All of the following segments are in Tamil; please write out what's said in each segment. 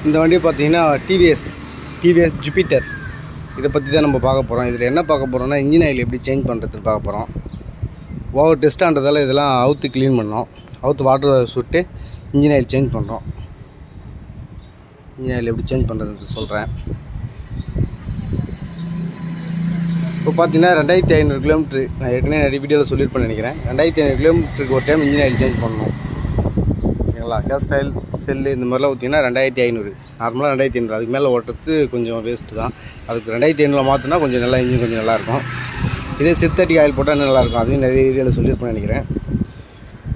இந்த வண்டி பார்த்தீங்கன்னா TVS Jupiter. இதை பற்றி தான் நம்ம பார்க்க போகிறோம். இதில் என்ன பார்க்க போகிறோம்னா இன்ஜின் ஆயில் எப்படி சேஞ்ச் பண்ணுறதுன்னு பார்க்க போகிறோம். ஓவர் டெஸ்ட்டான்றதால இதெல்லாம் அவுத்து க்ளீன் பண்ணோம். அவுத்து வாட்டர் சுட்டு இன்ஜின் ஆயில் சேஞ்ச் பண்ணுறோம். இன்ஜின் ஆயில் எப்படி சேஞ்ச் பண்ணுறதுன்னு சொல்கிறேன். இப்போ பார்த்தீங்கன்னா 2500 கிலோமீட்ரு, நான் ஏற்கனவே நிறைய வீடியோவில் சொல்லியிருப்பேன்னு நினைக்கிறேன். 2500 கிலோமீட்டருக்கு ஒரு டைம் இன்ஜின் ஆயில் சேஞ்ச் பண்ணணும். ஓகேங்களா? கேஸ் ஆயில் செல்லு இந்த மாதிரிலாம் ஊற்றிங்கன்னா 2500, நார்மலாக 2500. அதுக்கு மேலே ஓட்டுறது கொஞ்சம் வேஸ்ட்டு தான். அதுக்கு 2500 மாற்றினா கொஞ்சம் நல்லா இன்ஜின் கொஞ்சம் நல்லாயிருக்கும். இதே சிந்தட்டிக் ஆயில் போட்டால் நல்லாயிருக்கும். அதையும் நிறைய வீடியோவில் சொல்லியிருப்பேன்னு நினைக்கிறேன்.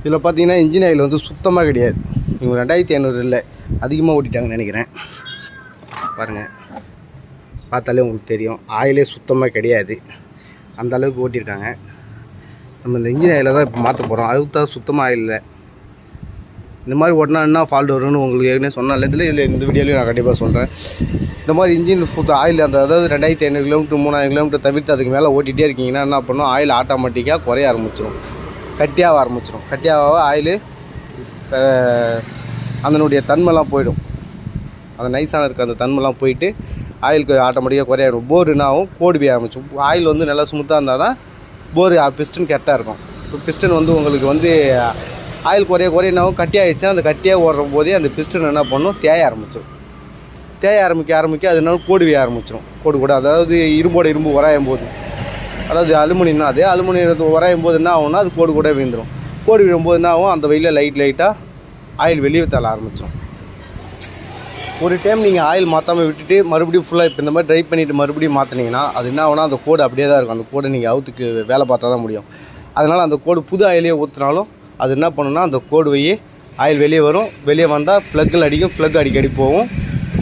இதில் பார்த்தீங்கன்னா இன்ஜின் ஆயில் வந்து சுத்தமாக கிடையாது. இவங்க 2500 இல்லை, அதிகமாக ஓட்டிட்டாங்கன்னு நினைக்கிறேன். பாருங்கள், பார்த்தாலே உங்களுக்கு தெரியும். ஆயிலே சுத்தமாக கிடையாது, அந்த அளவுக்கு ஓட்டியிருக்காங்க. நம்ம இந்த இன்ஜின் ஆயிலை தான் இப்போ மாற்ற போகிறோம். அதுதான் சுத்தமாக ஆயில் இல்லை. இந்த மாதிரி ஓட்டினா என்ன ஃபால்ட் வரும்னு உங்களுக்கு ஏற்கனவே சொன்னால இதில் இந்த வீடியோலையும் நான் கண்டிப்பாக சொல்கிறேன். இந்த மாதிரி இன்ஜின் ஆயில் அதாவது 2500 கிலோமீட்டர் 3000 கிலோமீட்டர் தவிர்த்து அதுக்கு மேலே ஓட்டிகிட்டே இருக்கீங்கன்னா என்ன பண்ணும், ஆயில் ஆட்டோமேட்டிக்காக குறைய ஆரம்பிச்சிடும், கட்டியாக ஆரம்பிச்சிடும். கட்டியாக ஆயில் அதனுடைய தன்மைலாம் போயிடும். அந்த நைஸான இருக்க அந்த தன்மைலாம் போயிட்டு ஆயிலுக்கு ஆட்டோமேட்டிக்காக குறையாடும். போர் என்னாகும், கோடு போய் ஆரம்பிச்சோம். ஆயில் வந்து நல்லா ஸ்மூத்தாக இருந்தால் தான் போர் பிஸ்டன் கரெக்டாக இருக்கும். இப்போ பிஸ்டன் வந்து உங்களுக்கு வந்து ஆயில் குறைய என்னாகும், கட்டியாகிடுச்சுன்னா அந்த கட்டியாக ஓடுற போதே அந்த பிஸ்டன் என்ன பண்ணும், தேய ஆரம்பிச்சிடும். தேய ஆரம்பிக்க அது என்ன கோடு போய் ஆரம்பிச்சிடும். கோடு அதாவது இரும்பு உராயும் போது, அதாவது அலுமினியம் தான். அதே அலுமினியத்தை உராயும் போது என்ன ஆகும்னா அது கோடு விழுந்துடும். கோடு விழும்போது என்ன ஆகும், அந்த வழியில் லைட்டாக ஆயில் வெளியே தள்ள ஆரம்பிச்சிடும். ஒரு டைம் நீங்கள் ஆயில் மாற்றாமல் விட்டுட்டு மறுபடியும் ஃபுல்லாக இப்போ இந்த மாதிரி ட்ரை பண்ணிவிட்டு மறுபடியும் மாற்றினீங்கன்னா அது என்ன ஆகுனா அந்த கோடு அப்படியே தான் இருக்கும். அந்த கோடு நீங்கள் அவுத்துக்கு வேலை பார்த்தா தான் முடியும். அதனால் அந்த கோடு புது ஆயிலே ஊற்றினாலும் அது என்ன பண்ணுன்னா அந்த கோடு வையே ஆயில் வெளியே வரும். வெளியே வந்தால் ப்ளக்கில் அடிக்கும், ப்ளக் அடிக்கடி போகும்,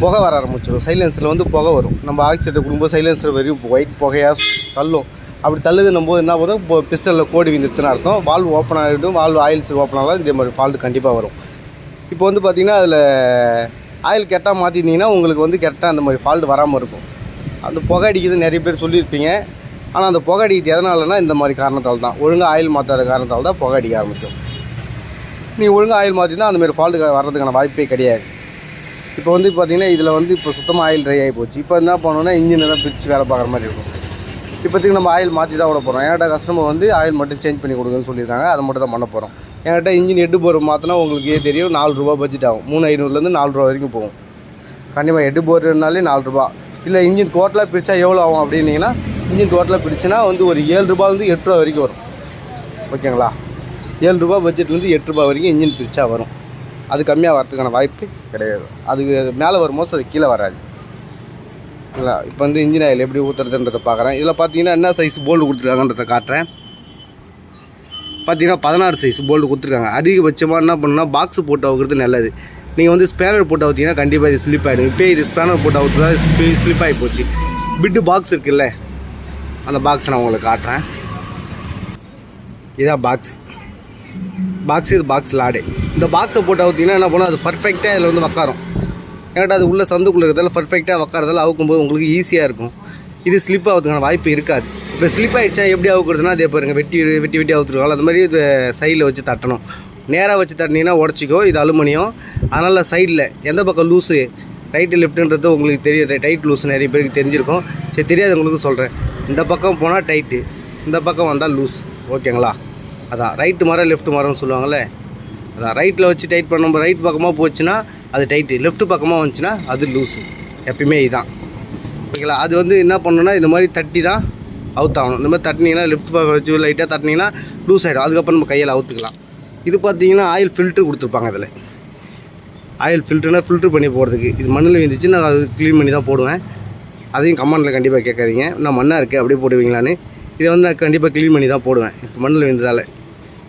புகை வர ஆரம்பிச்சிடும். சைலன்ஸில் வந்து புகை வரும். நம்ம ஆக்சிடென்ட் கொடுக்கும்போது சைலன்ஸில் வரையும் ஒயிட் புகையாக தள்ளும். அப்படி தள்ளுதுன்னும் போது என்ன வரும், இப்போ பிஸ்டலில் கோடு விந்துட்டுன்னு அர்த்தம். வால்வு ஓப்பன் ஆகிடும். வால்வு ஆயில்ஸ் ஓப்பன் ஆகலாம். இதே மாதிரி ஃபால்ட்டு கண்டிப்பாக வரும். இப்போ வந்து பார்த்திங்கன்னா அதில் ஆயில் கரெக்டாக மாற்றிருந்தீங்கன்னா உங்களுக்கு வந்து கரெக்டாக அந்த மாதிரி ஃபால்ட் வராமல் இருக்கும். அந்த புகை அடிக்குது நிறைய பேர் சொல்லியிருப்பீங்க. ஆனால் அந்த புகை அடிக்கிறது எதனாலனா இந்த மாதிரி காரணத்தால் தான், ஒழுங்காக ஆயில் மாற்றாத காரணத்தால் தான் புகை அடிக்க ஆரம்பிக்கும். நீங்கள் ஒழுங்காக ஆயில் மாற்றினா அந்தமாரி ஃபால்ட்டு வர்றதுக்கான வாய்ப்பே கிடையாது. இப்போ வந்து பார்த்திங்கன்னா இதில் வந்து இப்போ சுத்தமாக ஆயில் ட்ரை ஆகி போச்சு. இப்போ என்ன பண்ணணும்னா இன்ஜினை தான் பிரித்து வேலை பார்க்குற மாதிரி இருக்கும். இப்போதைக்கு நம்ம ஆயில் மாற்றி தான் விட போகிறோம். என்கிட்ட கஸ்டமர் வந்து ஆயில் மட்டும் சேஞ்ச் பண்ணி கொடுக்குன்னு சொல்லியிருக்காங்க. அதை மட்டும் தான் பண்ண போகிறோம். என்கிட்ட இன்ஜின் ஹெட்டு போர் மாற்றினா உங்களுக்கு தெரியும், 4 ரூபா பட்ஜெட் ஆகும். 3500லேருந்து 4 ரூபா வரைக்கும் போகும். கண்டிப்பாக ஹெட்டு போர்னாலே 4 ரூபா. இல்லை இன்ஜின் டோட்டலாக பிரித்தா எவ்வளோ ஆகும் அப்படின்னீங்கன்னா, இன்ஜின் டோட்டலாக பிரிச்சுன்னா வந்து ஒரு 7 ரூபாலேருந்து 8 ரூபா வரைக்கும் வரும். ஓகேங்களா? 7 ரூபா பட்ஜெட்லேருந்து 8 ரூபா வரைக்கும் இன்ஜின் பிரித்தா வரும். அது கம்மியாக வரதுக்கான வாய்ப்பு கிடையாது. அதுக்கு மேலே வரும்போது அது கீழே வராது. இல்லை இப்போ வந்து இன்ஜின் ஆயில் எப்படி ஊற்றுறதுன்றதை பார்க்குறேன். இதில் பார்த்தீங்கன்னா என்ன சைஸ் போல்டு கொடுத்துருக்காங்கன்றதை காட்டுறேன். பார்த்தீங்கன்னா 16 சைஸ் போல்டு கொடுத்துருக்காங்க. அதிகபட்சமாக என்ன பண்ணுன்னா பாக்ஸ் போட்டு அவுக்கிறது நல்லது. நீங்கள் வந்து ஸ்பேனர் போட்டு அவுத்திங்கன்னா கண்டிப்பாக இது ஸ்லிப் ஆகிடும். இப்போ இது ஸ்பேனர் போட்டு அவுத்துதான் ஸ்லிப் ஆகி போச்சு. பிட்டு பாக்ஸ் இருக்குல்ல, அந்த பாக்ஸ் நான் உங்களுக்கு காட்டுறேன். இதான் பாக்ஸ். இது பாக்ஸ் லாடு. இந்த பாக்ஸை போட்டு அவுத்திங்கன்னா என்ன பண்ணால் அது பர்ஃபெக்டாக இதில் வந்து உக்காரும். ஏன்னா அது உள்ள சந்துக்குள்ளே இருக்கிறதால பர்ஃபெக்டாக உக்காரதால அவுக்கும்போது உங்களுக்கு ஈஸியாக இருக்கும். இது ஸ்லிப் ஆகிறதுக்கான வாய்ப்பு இருக்காது. இப்போ ஸ்லிப் ஆகிடுச்சா எப்படி அவுக்குறதுனா அதே பாருங்கள், வெட்டி அவுத்துருவாங்க. அது மாதிரி இது சைடில் வச்சு தட்டணும். நேராக வச்சு தட்டினீங்கன்னா உடச்சிக்கோ. இது அலுமினியம், அதனால் சைடில் எந்த பக்கம் லூஸு ரைட்டு லெஃப்ட்டுன்றது உங்களுக்கு தெரியும். டைட் லூஸு நிறைய பேருக்கு தெரிஞ்சிருக்கும். சரி, தெரியாது உங்களுக்கு சொல்கிறேன். இந்த பக்கம் போனால் டைட்டு, இந்த பக்கம் வந்தால் லூஸ். ஓகேங்களா? அதான் ரைட்டு மரம் லெஃப்ட் மரம்னு சொல்லுவாங்கள்ல, அதான் ரைட்டில் வச்சு டைட் பண்ண. நம்ம ரைட் பக்கமாக போச்சுன்னா அது டைட்டு, லெஃப்ட் பக்கமாக வந்துச்சுன்னா அது லூஸு. எப்பயுமே இதுதான். ஓகேங்களா? அது வந்து என்ன பண்ணணுன்னா இந்த மாதிரி தட்டி தான் அவுத்தாகணும். இந்த மாதிரி தட்டினீங்கன்னா லெஃப்ட் பக்கம் வச்சு லைட்டாக தட்டினீங்கன்னா லூஸ் ஆகிடும். அதுக்கப்புறம் நம்ம கையில் அவுத்துக்கலாம். இது பார்த்தீங்கன்னா ஆயில் ஃபில்ட்ரு கொடுத்துருப்பாங்க. இதில் ஆயில் ஃபில்ட்ருனா ஃபில்ட்ரு பண்ணி போடுறதுக்கு. இது மண்ணில் விழுந்துச்சு, நான் அது க்ளீன் பண்ணி தான் போடுவேன். அதையும் கமெண்டில் கண்டிப்பாக கேட்காதீங்க, நான் மண்ணாக இருக்குது அப்படியே போடுவீங்களான்னு. இதை வந்து நான் கண்டிப்பாக க்ளீன் பண்ணி தான் போடுவேன். இப்போ மண்ணில் விழுந்ததால்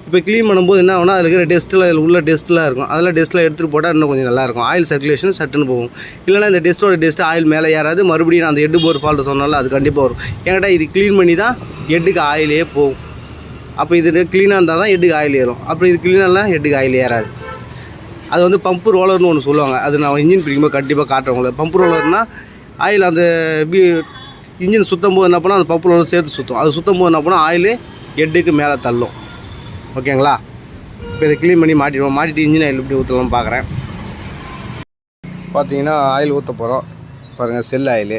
இப்போ க்ளீன் பண்ணும்போது என்ன ஆகுனா அதில் இருக்கிற டெஸ்ட்டில், அதில் உள்ள டெஸ்ட்லாம் இருக்கும். அதெல்லாம் டெஸ்ட்டில் எடுத்துகிட்டு போட்டால் இன்னும் கொஞ்சம் நல்லாயிருக்கும். ஆயில் சர்க்குலேஷன் சட்டுன்னு போகும். இல்லைனா இந்த டெஸ்ட்டு ஆயில் மேலே ஏறாது. மறுபடியும் நான் அந்த ஹெட்டு போர் ஃபால்ட்டு சொன்னாலும் அது கண்டிப்பாக வரும். என்கிட்ட இது க்ளீன் பண்ணி தான் ஹெட்டுக்கு ஆயிலே போகும். அப்போ இது க்ளீனாக இருந்தால் தான் ஹெட்டுக்கு ஆயில் ஏறும். அப்போ இது க்ளீனாக ஹெட்டுக்கு ஆயில் ஏறாது. அது வந்து பம்பு ரோலர்னு ஒன்று சொல்லுவாங்க. அது நான் இன்ஜின் பிடிக்கும்போது கண்டிப்பாக காட்டுறேன் உங்களுக்கு. பம்பு ரோலர்னால் ஆயில் அந்த இன்ஜின் சுற்றும் போது என்ன பண்ணால் அந்த பம்பு ரோலர் சேர்த்து சுற்றும். அது சுற்றும் போது என்ன பண்ணால் ஆயில் ஹெட்டுக்கு மேலே தள்ளும். ஓகேங்களா? இப்போ இதை க்ளீன் பண்ணி மாட்டிடுவோம். மாட்டிட்டு இன்ஜின் ஆயில் எப்படி ஊற்றலாம்னு பார்க்குறேன். பார்த்தீங்கன்னா ஆயில் ஊற்ற போகிறோம். பாருங்கள், செல் ஆயிலு,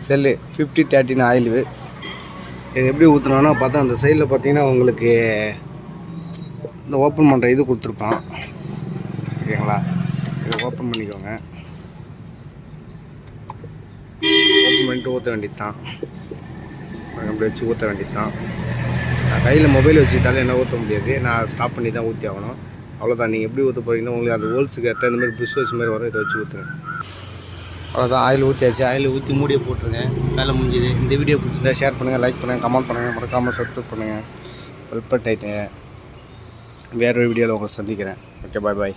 செல்லு 50-13 ஆயிலு. இது எப்படி ஊற்றணுன்னா பார்த்தா அந்த சைடில் பார்த்தீங்கன்னா உங்களுக்கு இந்த ஓப்பன் பண்ணுற இது கொடுத்துருப்பான். ஓகேங்களா? இதை ஓப்பன் பண்ணிக்கோங்க. ஓப்பன் பண்ணிட்டு ஊற்ற வேண்டியது தான். அப்படி வச்சு ஊற்ற வேண்டியது தான். நான் கையில் மொபைல் வச்சுட்டாலும் என்ன ஊற்ற முடியாது. நான் ஸ்டாப் பண்ணி தான் ஊற்றி ஆகணும். அவ்வளோதான். நீங்கள் எப்படி ஊற்ற போகிறீங்கன்னா உங்களுக்கு அந்த ஹோல்ஸுக்கு கரெக்டாக இந்த மாதிரி புஷ் வச்சு மாதிரி வரும். இதை வச்சு ஊற்றுங்க. அவ்வளோதான். ஆயில் ஊற்றியாச்சு. ஆயில் ஊற்றி மூடியை போட்டுருங்க. வேலை முடிஞ்சுது. இந்த வீடியோ பிடிச்சிருந்தா ஷேர் பண்ணுங்கள், லைக் பண்ணுங்கள், கமெண்ட் பண்ணுங்கள், மறக்காமல் சப்ஸ்கிரைப் பண்ணுங்கள், பெல் பட்டன். வேறு ஒரு வீடியோவில் உங்களை சந்திக்கிறேன். ஓகே, பாய் பாய்.